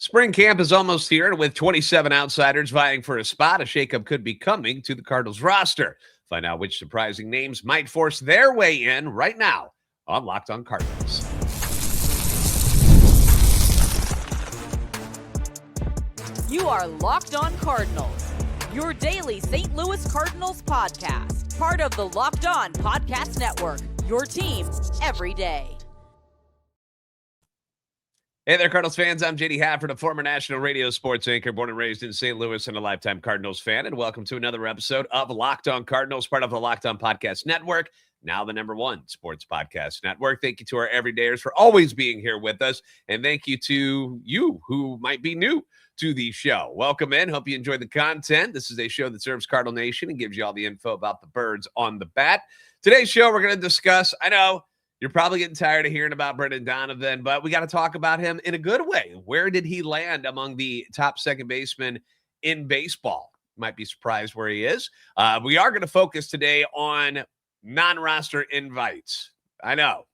Spring camp is almost here, and with 27 outsiders vying for a spot, a shakeup could be coming to the Cardinals roster. Find out which surprising names might force their way in right now on Locked On Cardinals. You are Locked On Cardinals, your daily St. Louis Cardinals podcast. Part of the Locked On Podcast Network, your team every day. Hey there, Cardinals fans. I'm JD Hafron, a former national radio sports anchor, born and raised in St. Louis and a lifetime Cardinals fan. And welcome to another episode of Locked On Cardinals, part of the Locked On Podcast Network, now the #1 sports podcast network. Thank you to our everydayers for always being here with us. And thank you to you who might be new to the show. Welcome in. Hope you enjoyed the content. This is a show that serves Cardinal Nation and gives you all the info about the birds on the bat. Today's show, we're going to discuss, I know, you're probably getting tired of hearing about Donovan, but we got to talk about him in a good way. Where did he land among the top second basemen in baseball? Might be surprised where he is. We are going to focus today on non-roster invites. I know.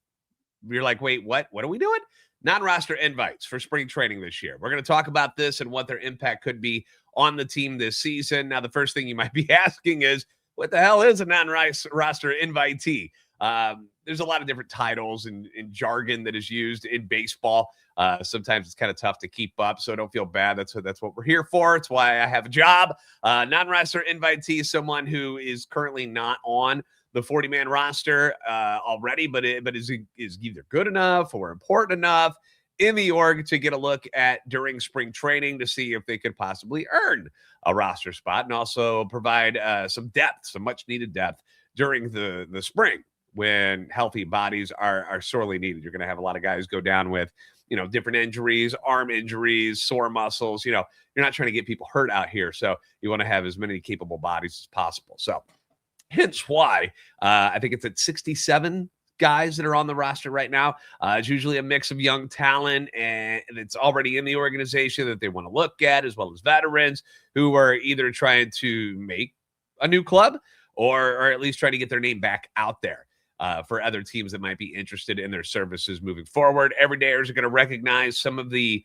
You're like, wait, what? What are we doing? Non-roster invites for spring training this year. We're going to talk about this and what their impact could be on the team this season. Now, the first thing you might be asking is, what the hell is a non-roster invitee? There's a lot of different titles and jargon that is used in baseball. Sometimes it's kind of tough to keep up, so don't feel bad. That's what we're here for. It's why I have a job. Non-roster invitee is someone who is currently not on the 40-man roster already, but is either good enough or important enough in the org to get a look at during spring training to see if they could possibly earn a roster spot and also provide some depth, some much-needed depth during the spring, when healthy bodies are sorely needed. You're going to have a lot of guys go down with, different injuries, arm injuries, sore muscles. You're not trying to get people hurt out here. So you want to have as many capable bodies as possible. So hence why I think it's at 67 guys that are on the roster right now. It's usually a mix of young talent and it's already in the organization that they want to look at, as well as veterans who are either trying to make a new club or at least try to get their name back out there. For other teams that might be interested in their services moving forward. Everydayers are going to recognize some of these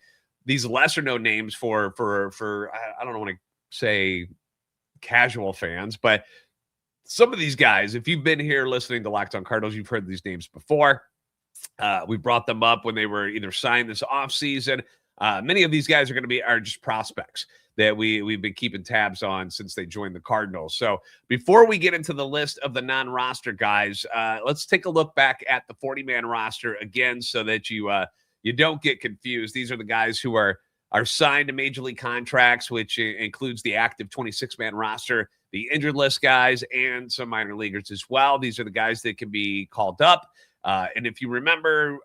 lesser known names for I don't want to say casual fans, but some of these guys, if you've been here listening to Locked On Cardinals, you've heard these names before. We brought them up when they were either signed this offseason. Many of these guys are just prospects that we've been keeping tabs on since they joined the Cardinals. So before we get into the list of the non-roster guys, let's take a look back at the 40-man roster again so that you don't get confused. These are the guys who are signed to major league contracts, which includes the active 26-man roster, the injured list guys, and some minor leaguers as well. These are the guys that can be called up. And if you remember,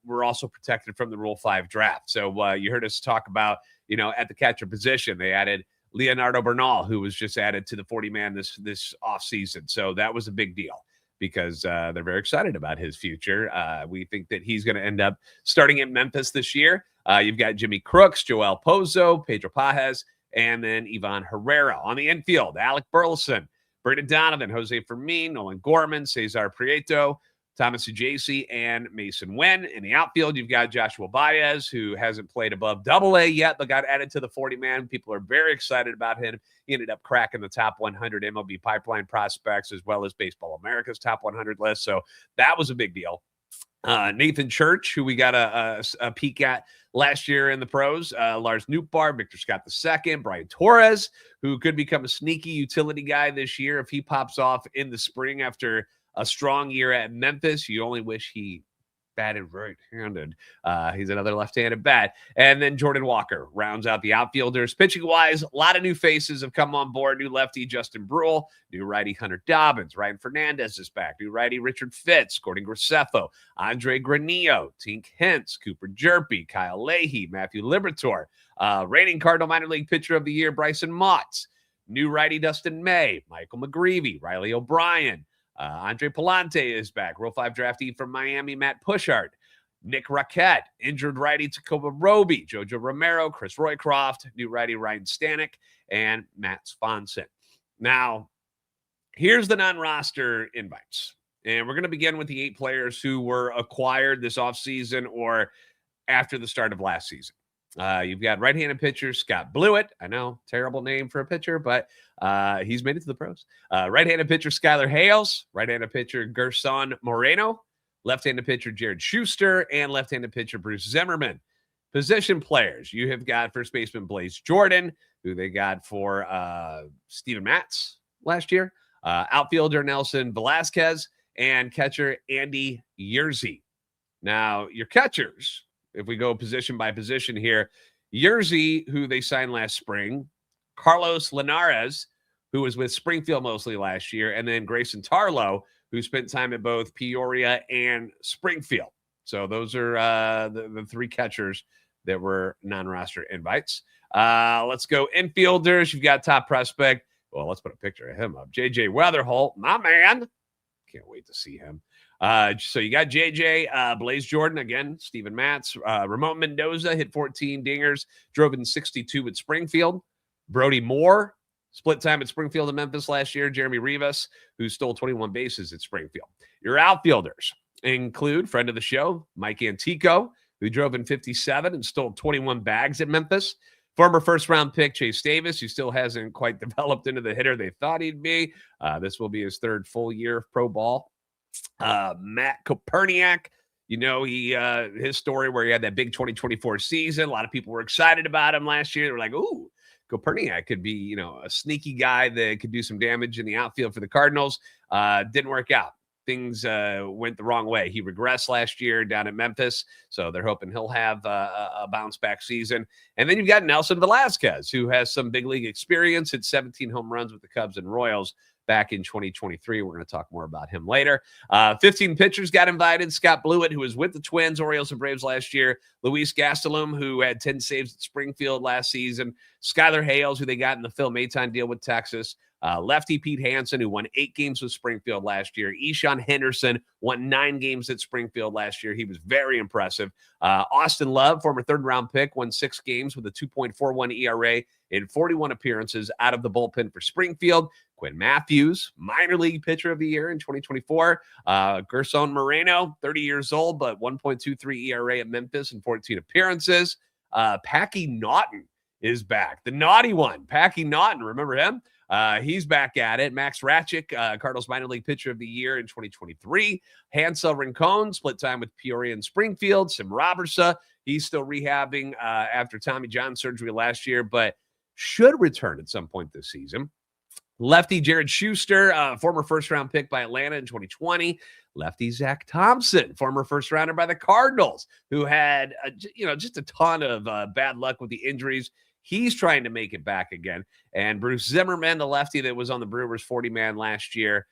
we're also protected from the Rule 5 draft. So you heard us talk about, at the catcher position, they added Leonardo Bernal, who was just added to the 40-man this offseason. So that was a big deal because they're very excited about his future. We think that he's going to end up starting in Memphis this year. You've got Jimmy Crooks, Joel Pozo, Pedro Pajes, and then Ivan Herrera. On the infield, Alec Burleson, Donovan, Jose Fermin, Nolan Gorman, Cesar Prieto, Thomas Ujasi, and Mason Wynn. In the outfield, you've got Joshua Baez, who hasn't played above Double-A yet, but got added to the 40-man. People are very excited about him. He ended up cracking the top 100 MLB pipeline prospects, as well as Baseball America's top 100 list. So that was a big deal. Nathan Church, who we got a peek at last year in the pros, Lars Nootbaar, Victor Scott II, Brian Torres, who could become a sneaky utility guy this year if he pops off in the spring after a strong year at Memphis. You only wish he batted right-handed. He's another left-handed bat. And then Jordan Walker rounds out the outfielders. Pitching-wise, a lot of new faces have come on board. New lefty Justin Brule, new righty Hunter Dobbins, Ryan Fernandez is back, new righty Richard Fitz, Gordon Graceffo, Andre Granillo, Tink Hintz, Cooper Jerpy, Kyle Leahy, Matthew Liberatore, reigning Cardinal minor league pitcher of the year Bryson Motts, new righty Dustin May, Michael McGreevy, Riley O'Brien, Andre Palante is back. Rule 5 draftee from Miami, Matt Pushart. Nick Raquette. Injured righty Tacoba Roby. Jojo Romero. Chris Roycroft. New righty Ryan Stanek. And Matt Sponson. Now, here's the non-roster invites. And we're going to begin with the 8 players who were acquired this offseason or after the start of last season. You've got right-handed pitcher Scott Blewett. I know, terrible name for a pitcher, but he's made it to the pros. Right-handed pitcher Skylar Hales, right-handed pitcher Gerson Moreno, left-handed pitcher Jared Schuster, and left-handed pitcher Bruce Zimmerman. Position players, you have got first baseman Blaze Jordan, who they got for Steven Matz last year, outfielder Nelson Velazquez, and catcher Andy Yerzy. Now, your catchers, if we go position by position here, Yerzy, who they signed last spring, Carlos Linares, who was with Springfield mostly last year, and then Grayson Tarlow, who spent time at both Peoria and Springfield. So those are the three catchers that were non-roster invites. Let's go infielders. You've got top prospect. Well, let's put a picture of him up. JJ Weatherholt, my man. Can't wait to see him. So you got JJ, Blaze Jordan, again, Steven Matz, Ramon Mendoza hit 14 dingers, drove in 62 at Springfield. Brody Moore, split time at Springfield and Memphis last year. Jeremy Rivas, who stole 21 bases at Springfield. Your outfielders include friend of the show, Mike Antico, who drove in 57 and stole 21 bags at Memphis. Former first-round pick Chase Davis, who still hasn't quite developed into the hitter they thought he'd be. This will be his third full year of pro ball. Matt Koperniak, you know, his story where he had that big 2024 season. A lot of people were excited about him last year. They were like, ooh, Koperniak could be, you know, a sneaky guy that could do some damage in the outfield for the Cardinals. Didn't work out. Things went the wrong way. He regressed last year down at Memphis, so they're hoping he'll have a bounce-back season. And then you've got Nelson Velazquez, who has some big league experience, hit 17 home runs with the Cubs and Royals back in 2023. We're going to talk more about him later. 15 pitchers got invited. Scott Blewett, who was with the Twins, Orioles, and Braves last year. Luis Gastelum, who had 10 saves at Springfield last season. Skylar Hales, who they got in the Phil Maton deal with Texas. Lefty Pete Hansen, who won 8 games with Springfield last year. Eshawn Henderson won 9 games at Springfield last year. He was very impressive. Austin Love, former third-round pick, won 6 games with a 2.41 ERA in 41 appearances out of the bullpen for Springfield. Quinn Matthews, minor league pitcher of the year in 2024. Gerson Moreno, 30 years old, but 1.23 ERA at Memphis in 14 appearances. Packy Naughton is back. The naughty one, Packy Naughton. Remember him? He's back at it. Max Ratchick, Cardinals minor league pitcher of the year in 2023. Hansel Rincon, split time with Peoria and Springfield. Sim Robertsa, he's still rehabbing after Tommy John surgery last year, but should return at some point this season. Lefty Jared Schuster, former first-round pick by Atlanta in 2020. Lefty Zach Thompson, former first-rounder by the Cardinals, who had just a ton of bad luck with the injuries. He's trying to make it back again. And Bruce Zimmerman, the lefty that was on the Brewers 40-man last year,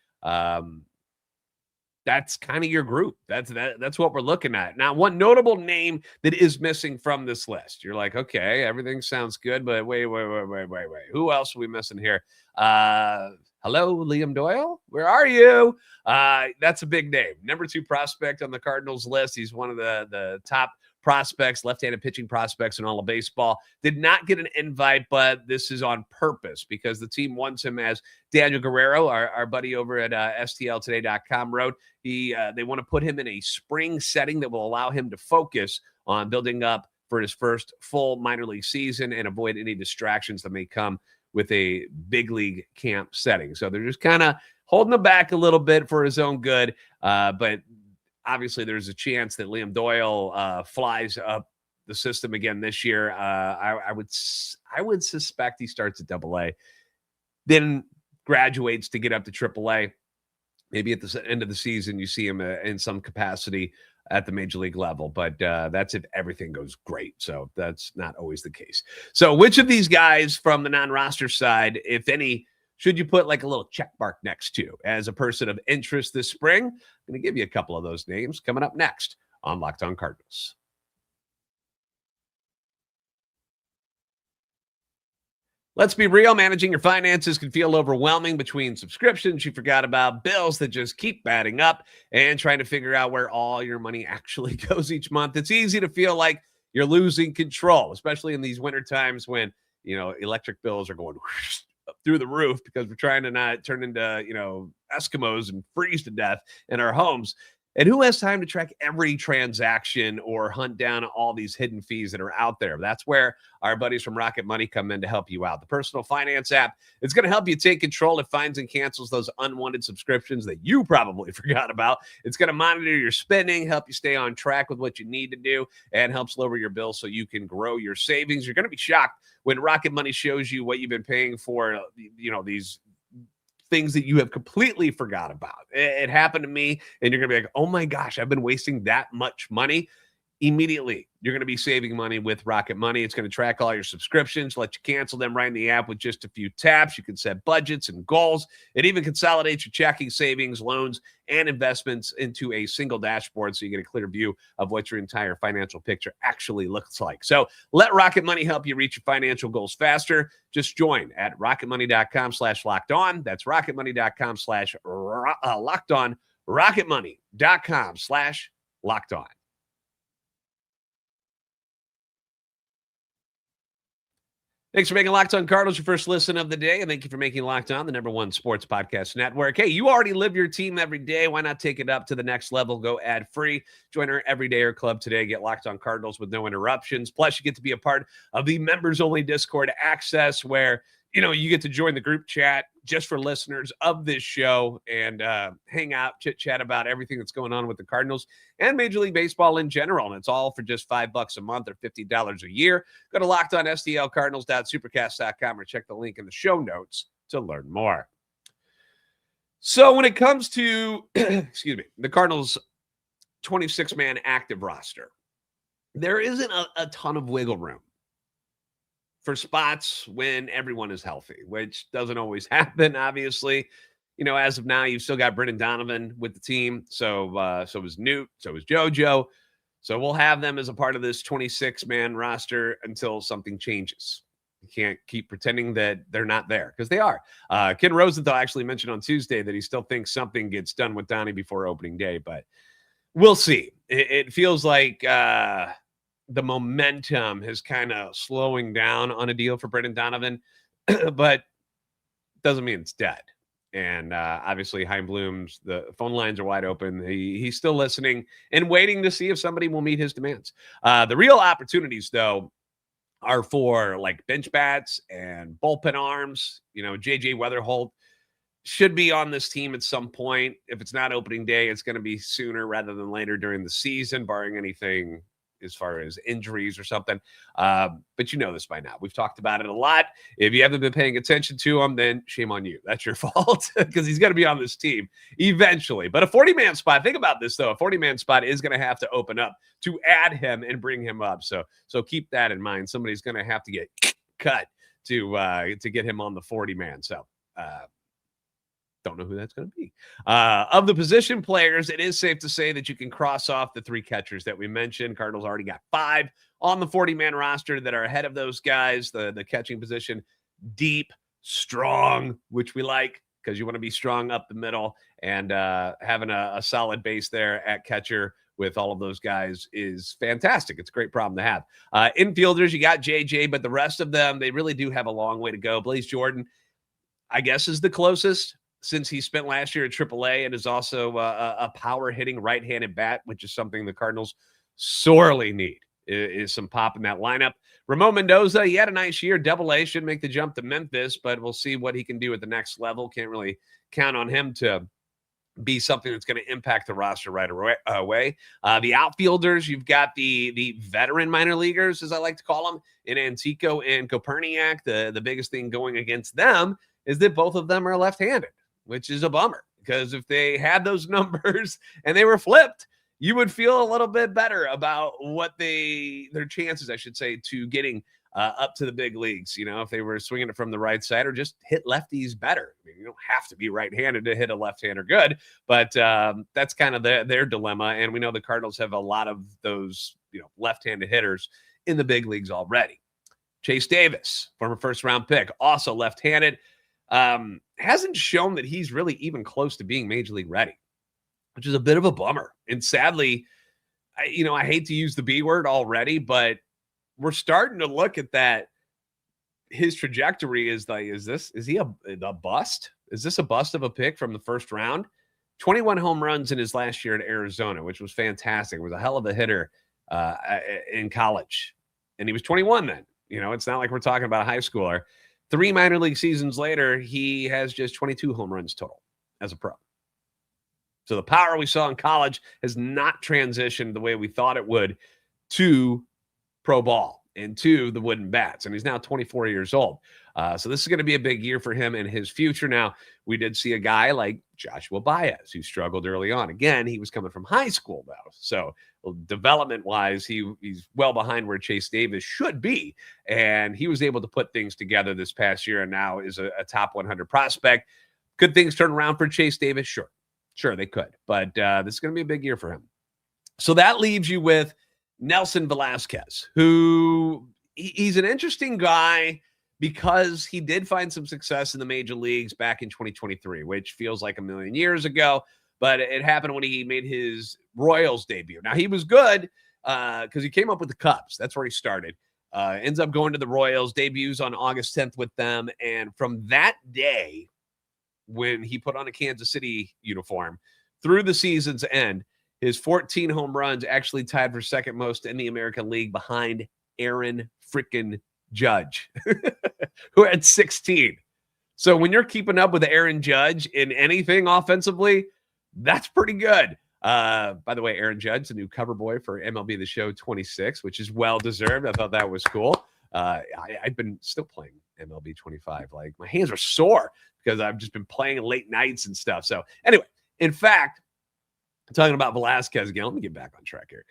that's kind of your group. That's what we're looking at. Now, one notable name that is missing from this list. You're like, okay, everything sounds good, but wait. Who else are we missing here? Hello, Liam Doyle? Where are you? That's a big name. Number 2 prospect on the Cardinals list. He's one of the top prospects, left-handed pitching prospects in all of baseball. Did not get an invite, but this is on purpose because the team wants him, as Daniel Guerrero, our buddy over at stltoday.com wrote. They want to put him in a spring setting that will allow him to focus on building up for his first full minor league season and avoid any distractions that may come with a big league camp setting. So they're just kind of holding him back a little bit for his own good, but obviously, there's a chance that Liam Doyle flies up the system again this year. I would suspect he starts at AA, then graduates to get up to AAA. Maybe at the end of the season, you see him in some capacity at the major league level, but that's if everything goes great. So that's not always the case. So which of these guys from the non-roster side, if any, should you put like a little check mark next to as a person of interest this spring? I'm going to give you a couple of those names coming up next on Locked On Cardinals. Let's be real. Managing your finances can feel overwhelming between subscriptions you forgot about, bills that just keep adding up, and trying to figure out where all your money actually goes each month. It's easy to feel like you're losing control, especially in these winter times when, electric bills are going up through the roof because we're trying to not turn into, Eskimos and freeze to death in our homes. And who has time to track every transaction or hunt down all these hidden fees that are out there? That's where our buddies from Rocket Money come in to help you out. The personal finance app, it's going to help you take control. It finds and cancels those unwanted subscriptions that you probably forgot about. It's going to monitor your spending, help you stay on track with what you need to do, and helps lower your bill so you can grow your savings. You're going to be shocked when Rocket Money shows you what you've been paying for, these things that you have completely forgot about. It happened to me, and you're going to be like, oh my gosh, I've been wasting that much money. Immediately, you're going to be saving money with Rocket Money. It's going to track all your subscriptions, let you cancel them right in the app with just a few taps. You can set budgets and goals. It even consolidates your checking, savings, loans, and investments into a single dashboard so you get a clear view of what your entire financial picture actually looks like. So let Rocket Money help you reach your financial goals faster. Just join at rocketmoney.com/locked-on. That's rocketmoney.com/locked-on. rocketmoney.com/locked-on. Thanks for making Locked On Cardinals your first listen of the day, and thank you for making Locked On the #1 sports podcast network. Hey, you already live your team every day. Why not take it up to the next level? Go ad-free. Join our Everydayer Club today. Get Locked On Cardinals with no interruptions. Plus, you get to be a part of the members-only Discord access where you get to join the group chat just for listeners of this show and hang out, chit-chat about everything that's going on with the Cardinals and Major League Baseball in general. And it's all for just $5 a month or $50 a year. Go to lockedonstlcardinals.supercast.com or check the link in the show notes to learn more. So when it comes to, the Cardinals' 26-man active roster, there isn't a ton of wiggle room for spots when everyone is healthy, which doesn't always happen, obviously. As of now, you've still got Brendan Donovan with the team. So is Newt. So is JoJo. So we'll have them as a part of this 26-man roster until something changes. You can't keep pretending that they're not there because they are. Ken Rosenthal actually mentioned on Tuesday that he still thinks something gets done with Donnie before opening day, but we'll see. It feels like the momentum is kind of slowing down on a deal for Brendan Donovan, but doesn't mean it's dead. And obviously, Heimblum's, the phone lines are wide open. He's still listening and waiting to see if somebody will meet his demands. The real opportunities, though, are for like bench bats and bullpen arms. JJ Weatherholt should be on this team at some point. If it's not opening day, it's going to be sooner rather than later during the season, barring anything as far as injuries or something. But you know this by now. We've talked about it a lot. If you haven't been paying attention to him, then shame on you. That's your fault because he's going to be on this team eventually. But a 40-man spot, think about this, though. A 40-man spot is going to have to open up to add him and bring him up. So keep that in mind. Somebody's going to have to get cut to get him on the 40-man. So don't know who that's going to be. Of the position players, it is safe to say that you can cross off the 3 catchers that we mentioned. Cardinals already got 5 on the 40-man roster that are ahead of those guys. The catching position, deep, strong, which we like because you want to be strong up the middle, and having a solid base there at catcher with all of those guys is fantastic. It's a great problem to have. Infielders, you got JJ, but the rest of them, they really do have a long way to go. Blaze Jordan, I guess, is the closest, since he spent last year at AAA and is also a power-hitting right-handed bat, which is something the Cardinals sorely need, is some pop in that lineup. Ramon Mendoza, he had a nice year. AA should make the jump to Memphis, but we'll see what he can do at the next level. Can't really count on him to be something that's going to impact the roster right away. The outfielders, you've got the veteran minor leaguers, as I like to call them, in Antico and Koperniak. The biggest thing going against them is that both of them are left-handed, which is a bummer, because if they had those numbers and they were flipped, you would feel a little bit better about their chances, I should say, to getting up to the big leagues. If they were swinging it from the right side or just hit lefties better. I mean, you don't have to be right-handed to hit a left-hander good, but that's kind of their dilemma. And we know the Cardinals have a lot of those, left-handed hitters in the big leagues already. Chase Davis, former first-round pick, also left-handed. Hasn't shown that he's really even close to being major league ready, which is a bit of a bummer. And sadly, I hate to use the B word already, but we're starting to look at that. His trajectory is he a bust? Is this a bust of a pick from the first round? 21 home runs in his last year at Arizona, which was fantastic. It was a hell of a hitter in college. And he was 21 then. It's not like we're talking about a high schooler. 3 minor league seasons later, he has just 22 home runs total as a pro. So the power we saw in college has not transitioned the way we thought it would to pro ball and to the wooden bats. And he's now 24 years old. So this is going to be a big year for him and his future. Now, we did see a guy like Joshua Baez who struggled early on. Again, he was coming from high school, though. So development-wise, he's well behind where Chase Davis should be. And he was able to put things together this past year and now is a top 100 prospect. Could things turn around for Chase Davis? Sure, they could. But this is going to be a big year for him. So that leaves you with Nelson Velazquez, who he's an interesting guy because he did find some success in the major leagues back in 2023, which feels like a million years ago, but it happened when he made his Royals debut. Now, he was good because he came up with the Cubs. That's where he started. Ends up going to the Royals, debuts on August 10th with them, and from that day, when he put on a Kansas City uniform through the season's end, his 14 home runs actually tied for second most in the American League behind Aaron freaking Judge, who had 16. So when you're keeping up with Aaron Judge in anything offensively, that's pretty good. By the way, Aaron Judge, the new cover boy for MLB The Show 26, which is well-deserved. I thought that was cool. I've been still playing MLB 25. Like, my hands are sore because I've just been playing late nights and stuff. So anyway, in fact, talking about Velazquez again, let me get back on track here.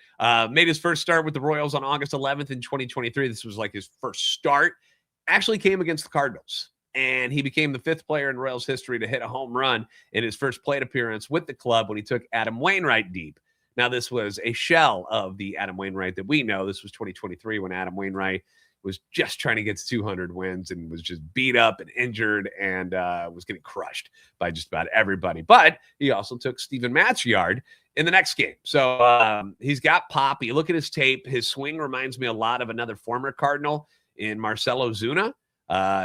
Made his first start with the Royals on August 11th in 2023. This was like his first start. Actually came against the Cardinals. And he became the 5th player in Royals history to hit a home run in his first plate appearance with the club when he took Adam Wainwright deep. Now, this was a shell of the Adam Wainwright that we know. This was 2023 when Adam Wainwright was just trying to get to 200 wins and was just beat up and injured and was getting crushed by just about everybody. But he also took Steven Matzyard in the next game. So he's got pop. You look at his tape, his swing reminds me a lot of another former Cardinal in Marcelo Zuna.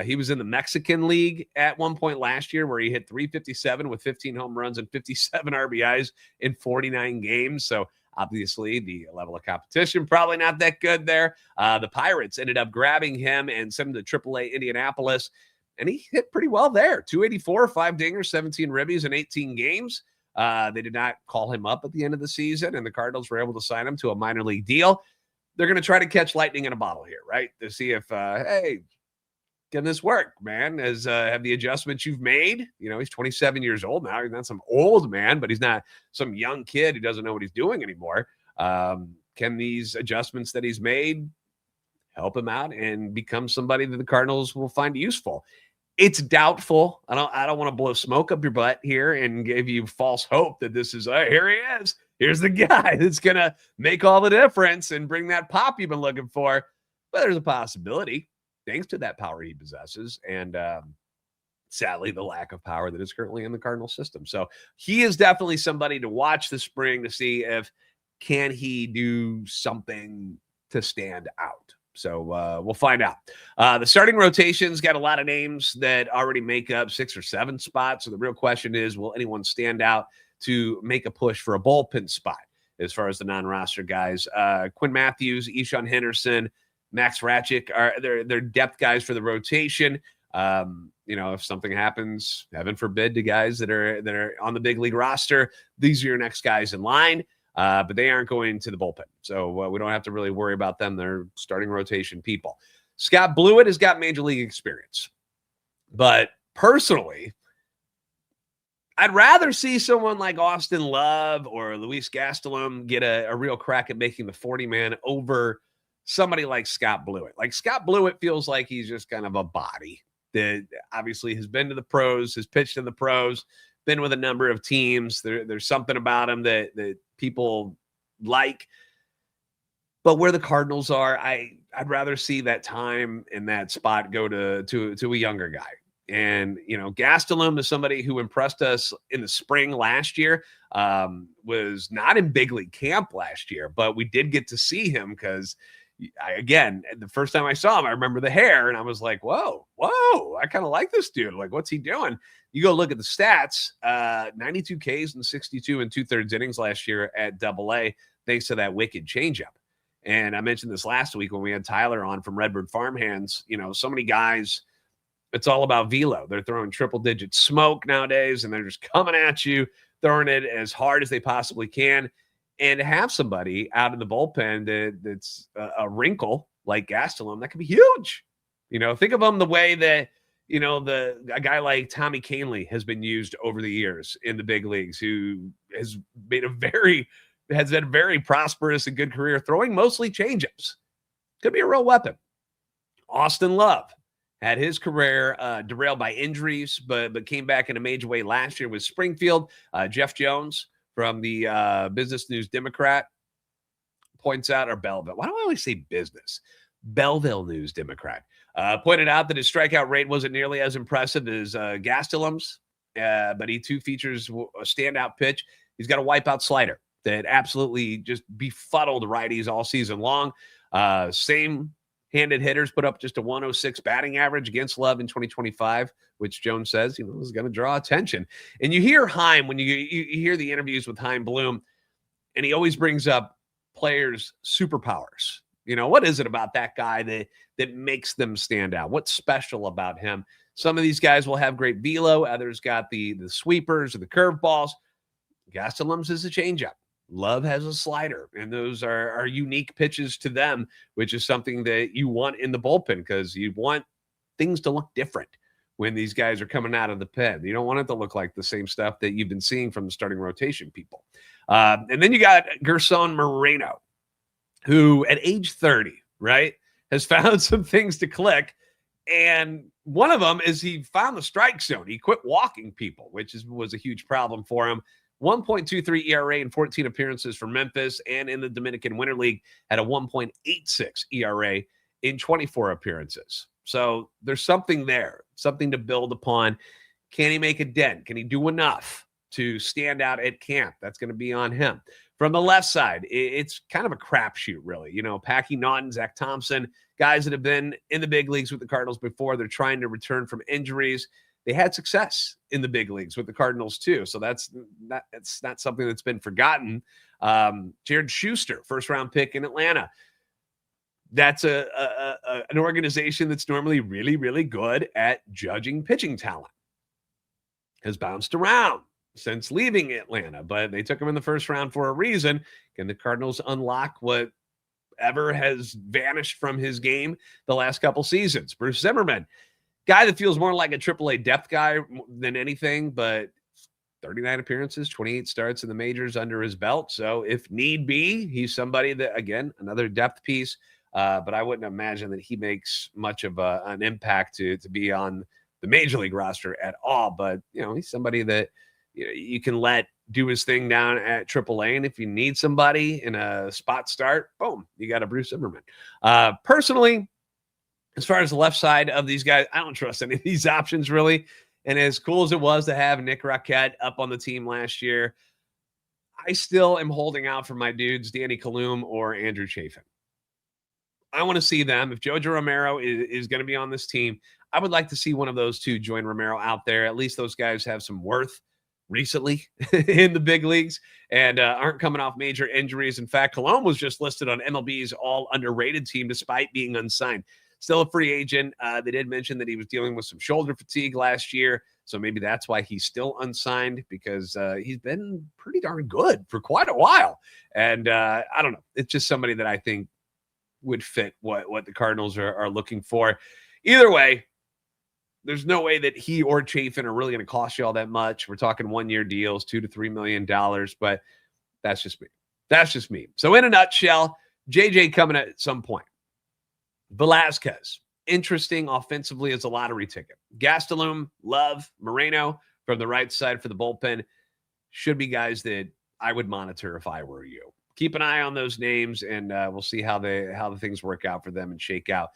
He was in the Mexican League at one point last year where he hit 357 with 15 home runs and 57 RBIs in 49 games. So obviously, the level of competition probably not that good there. The Pirates ended up grabbing him and sent him to AAA Indianapolis, and he hit pretty well there. 284, 5 dingers, 17 ribbies in 18 games. They did not call him up at the end of the season, and the Cardinals were able to sign him to a minor league deal. They're going to try to catch lightning in a bottle here, right? To see if, hey, can this work, man? Have the adjustments you've made? He's 27 years old now. He's not some old man, but he's not some young kid who doesn't know what he's doing anymore. Can these adjustments that he's made help him out and become somebody that the Cardinals will find useful? It's doubtful. I don't want to blow smoke up your butt here and give you false hope that this is, here he is. Here's the guy that's going to make all the difference and bring that pop you've been looking for. But there's a possibility, thanks to that power he possesses and sadly the lack of power that is currently in the Cardinal system. So he is definitely somebody to watch this spring to see if can he do something to stand out. So we'll find out. The starting rotation's got a lot of names that already make up 6 or 7 spots. So the real question is, will anyone stand out to make a push for a bullpen spot as far as the non-roster guys? Quinn Matthews, Eshawn Henderson, Max Ratchick are they're depth guys for the rotation. If something happens, heaven forbid, to guys that are on the big league roster, these are your next guys in line. But they aren't going to the bullpen, so we don't have to really worry about them. They're starting rotation people. Scott Blewett has got major league experience, but personally, I'd rather see someone like Austin Love or Luis Gastelum get a real crack at making the 40-man over somebody like Scott Blewett. Like, Scott Blewett feels like he's just kind of a body that obviously has been to the pros, has pitched in the pros, been with a number of teams. There's something about him that people like. But where the Cardinals are, I'd rather see that time and that spot go to a younger guy. And, Gastelum is somebody who impressed us in the spring last year, was not in big league camp last year, but we did get to see him because, again, the first time I saw him, I remember the hair, and I was like, whoa, I kind of like this dude. Like, what's he doing? You go look at the stats, 92 Ks and 62 and 2/3 innings last year at AA, thanks to that wicked changeup. And I mentioned this last week when we had Tyler on from Redbird Farmhands. So many guys, it's all about velo. They're throwing triple-digit smoke nowadays, and they're just coming at you, throwing it as hard as they possibly can. And to have somebody out in the bullpen that's a wrinkle like Gastelum, that could be huge. Think of him the way that, a guy like Tommy Canley has been used over the years in the big leagues, who has been very prosperous and good career throwing mostly changeups. Could be a real weapon. Austin Love had his career derailed by injuries, but came back in a major way last year with Springfield. Jeff Jones from the Business News Democrat points out, or Belleville. Why do I always say business? Belleville News Democrat pointed out that his strikeout rate wasn't nearly as impressive as Gastelum's, but he too features a standout pitch. He's got a wipeout slider that absolutely just befuddled righties all season long. Same-handed hitters put up just a 106 batting average against Love in 2025, which Jones says, is going to draw attention. And you hear Chaim, when you hear the interviews with Chaim Bloom, and he always brings up players' superpowers. What is it about that guy that makes them stand out? What's special about him? Some of these guys will have great velo. Others got the sweepers or the curveballs. Gastelum's is a changeup. Love has a slider, and those are unique pitches to them, which is something that you want in the bullpen, because you want things to look different when these guys are coming out of the pen. You don't want it to look like the same stuff that you've been seeing from the starting rotation people. And then you got Gerson Moreno, who at age 30, right, has found some things to click. And one of them is he found the strike zone. He quit walking people, which was a huge problem for him. 1.23 ERA in 14 appearances for Memphis, and in the Dominican Winter League had a 1.86 ERA in 24 appearances. So there's something there, something to build upon. Can he make a dent? Can he do enough to stand out at camp? That's going to be on him. From the left side, it's kind of a crapshoot, really. Packy Naughton, Zach Thompson, guys that have been in the big leagues with the Cardinals before. They're trying to return from injuries. They had success in the big leagues with the Cardinals too. So that's not something that's been forgotten. Jared Schuster, first-round pick in Atlanta. That's an organization that's normally really, really good at judging pitching talent. Has bounced around since leaving Atlanta, but they took him in the first round for a reason. Can the Cardinals unlock whatever has vanished from his game the last couple seasons? Bruce Zimmerman, guy that feels more like a AAA depth guy than anything, but 39 appearances, 28 starts in the majors under his belt. So if need be, he's somebody that, again, another depth piece, but I wouldn't imagine that he makes much of an impact to be on the major league roster at all. But, he's somebody that you can let do his thing down at AAA. And if you need somebody in a spot start, boom, you got a Bruce Zimmerman. Personally, as far as the left side of these guys, I don't trust any of these options, really. And as cool as it was to have Nick Roquette up on the team last year, I still am holding out for my dudes, Danny Kalum or Andrew Chafin. I want to see them. If Jojo Romero is going to be on this team, I would like to see one of those two join Romero out there. At least those guys have some worth recently in the big leagues and aren't coming off major injuries. In fact, Kalum was just listed on MLB's all underrated team despite being unsigned. Still a free agent. They did mention that he was dealing with some shoulder fatigue last year, so maybe that's why he's still unsigned, because he's been pretty darn good for quite a while. And I don't know. It's just somebody that I think would fit what the Cardinals are looking for. Either way, there's no way that he or Chafin are really going to cost you all that much. We're talking one-year deals, $2 to $3 million, but that's just me. That's just me. So in a nutshell, JJ coming at some point. Velazquez, interesting offensively as a lottery ticket. Gastelum, Love, Moreno from the right side for the bullpen should be guys that I would monitor if I were you. Keep an eye on those names, and we'll see how the things work out for them and shake out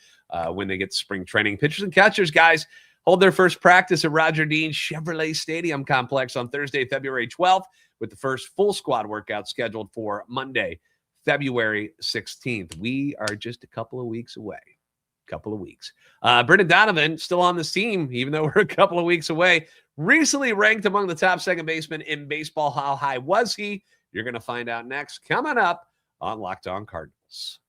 when they get to spring training. Pitchers and catchers, guys, hold their first practice at Roger Dean Chevrolet Stadium Complex on Thursday, February 12th, with the first full squad workout scheduled for Monday, February 16th. We are just a couple of weeks away. Brendan Donovan still on this team, even though we're a couple of weeks away. Recently ranked among the top second basemen in baseball. How high was he? You're going to find out next. Coming up on Locked On Cardinals.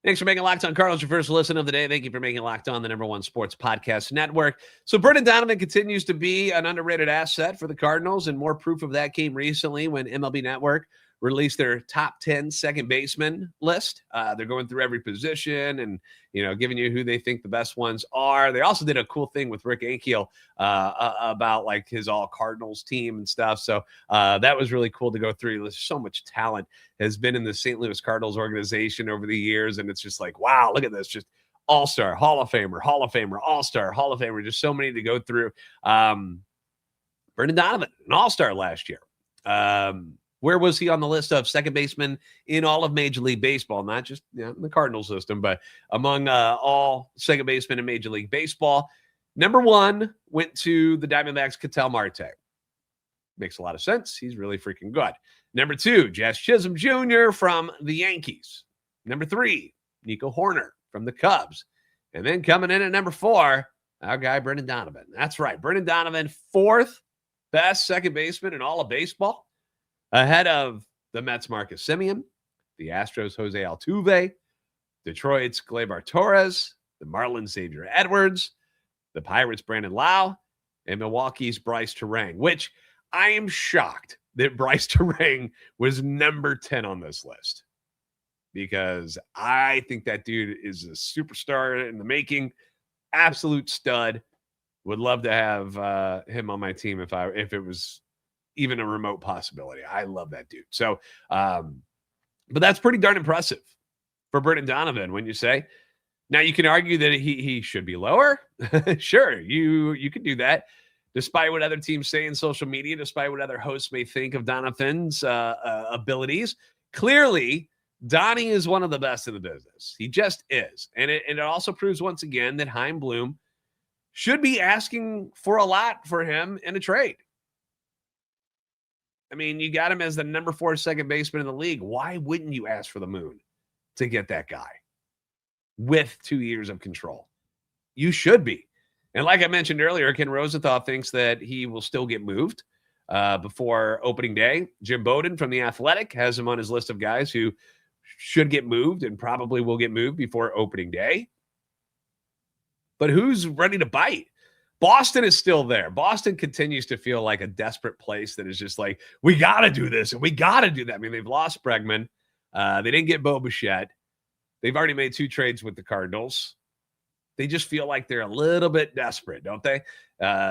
Thanks for making Locked On Cardinals your first listen of the day. Thank you for making Locked On the #1 sports podcast network. So Brendan Donovan continues to be an underrated asset for the Cardinals, and more proof of that came recently when MLB Network released their top 10 second baseman list. They're going through every position and, giving you who they think the best ones are. They also did a cool thing with Rick Ankiel about like his all Cardinals team and stuff. So that was really cool to go through. There's so much talent has been in the St. Louis Cardinals organization over the years. And it's just like, wow, look at this. Just all-star, Hall of Famer, all-star, Hall of Famer. Just so many to go through. Brendan Donovan, an all-star last year. Where was he on the list of second basemen in all of Major League Baseball? Not just in the Cardinals system, but among all second basemen in Major League Baseball. Number 1 went to the Diamondbacks' Ketel Marte. Makes a lot of sense. He's really freaking good. Number 2, Jazz Chisholm Jr. from the Yankees. Number 3, Nico Horner from the Cubs. And then coming in at number 4, our guy, Brendan Donovan. That's right. Brendan Donovan, 4th best second baseman in all of baseball. Ahead of the Mets' Marcus Semien, the Astros' Jose Altuve, Detroit's Gleyber Torres, the Marlins' Xavier Edwards, the Pirates' Brandon Lau, and Milwaukee's Bryce Terang, which I am shocked that Bryce Terang was number 10 on this list because I think that dude is a superstar in the making, absolute stud. Would love to have him on my team if it was even a remote possibility. I love that dude. So, but that's pretty darn impressive for Brendan Donovan, when you say. Now, you can argue that he should be lower. Sure, you can do that, despite what other teams say in social media, despite what other hosts may think of Donovan's abilities. Clearly, Donnie is one of the best in the business. He just is. And it also proves once again that Chaim Bloom should be asking for a lot for him in a trade. I mean, you got him as the number 4 second baseman in the league. Why wouldn't you ask for the moon to get that guy with 2 years of control? You should be. And like I mentioned earlier, Ken Rosenthal thinks that he will still get moved before opening day. Jim Bowden from The Athletic has him on his list of guys who should get moved and probably will get moved before opening day. But who's ready to bite? Boston is still there. Boston continues to feel like a desperate place that is just like, we got to do this and we got to do that. I mean, they've lost Bregman. They didn't get Bo Bichette. They've already made 2 trades with the Cardinals. They just feel like they're a little bit desperate, don't they?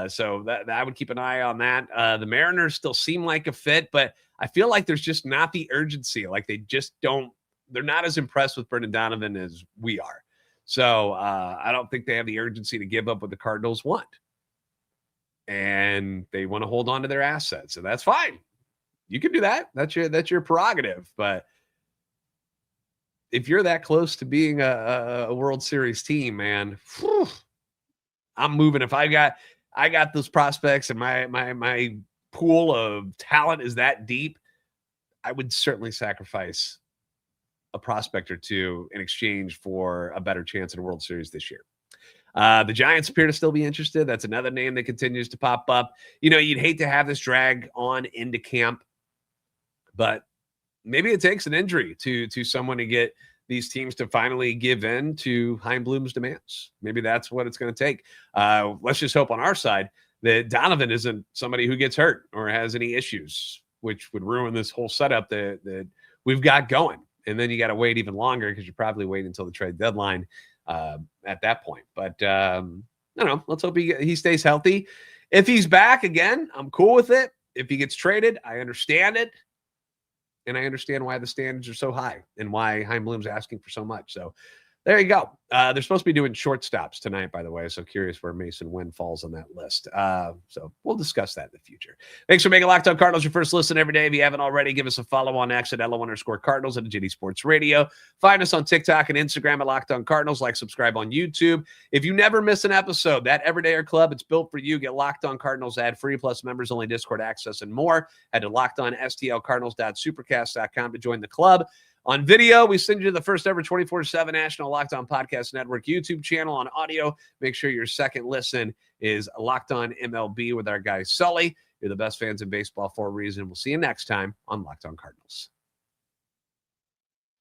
So that I would keep an eye on that. The Mariners still seem like a fit, but I feel like there's just not the urgency. Like they're not as impressed with Brendan Donovan as we are. So I don't think they have the urgency to give up what the Cardinals want. And they want to hold on to their assets. So that's fine. You can do that. That's your prerogative. But if you're that close to being a World Series team, man, I'm moving. If I got those prospects and my pool of talent is that deep, I would certainly sacrifice a prospect or 2 in exchange for a better chance at a World Series this year. The Giants appear to still be interested. That's another name that continues to pop up. You'd hate to have this drag on into camp, but maybe it takes an injury to someone to get these teams to finally give in to Chaim Bloom's demands. Maybe that's what it's going to take. Let's just hope on our side that Donovan isn't somebody who gets hurt or has any issues, which would ruin this whole setup that we've got going. And then you got to wait even longer because you probably wait until the trade deadline at that point. But I don't know. Let's hope he stays healthy. If he's back again, I'm cool with it. If he gets traded, I understand it. And I understand why the standards are so high and why Chaim Bloom's asking for so much. So There you go. They're supposed to be doing shortstops tonight, by the way. So curious where Mason Wynn falls on that list. So we'll discuss that in the future. Thanks for making Locked On Cardinals your first listen every day. If you haven't already, give us a follow on X at LO_Cardinals and JD Sports Radio. Find us on TikTok and Instagram at Locked On Cardinals. Like, subscribe on YouTube. If you never miss an episode, that Everydayer Club, it's built for you. Get Locked On Cardinals ad-free, plus members-only Discord access and more. Head to LockedOnSTLCardinals.supercast.com to join the club. On video, we send you to the first ever 24/7 National Locked On Podcast Network YouTube channel. On audio, make sure your second listen is Locked On MLB with our guy Sully. You're the best fans in baseball for a reason. We'll see you next time on Locked On Cardinals.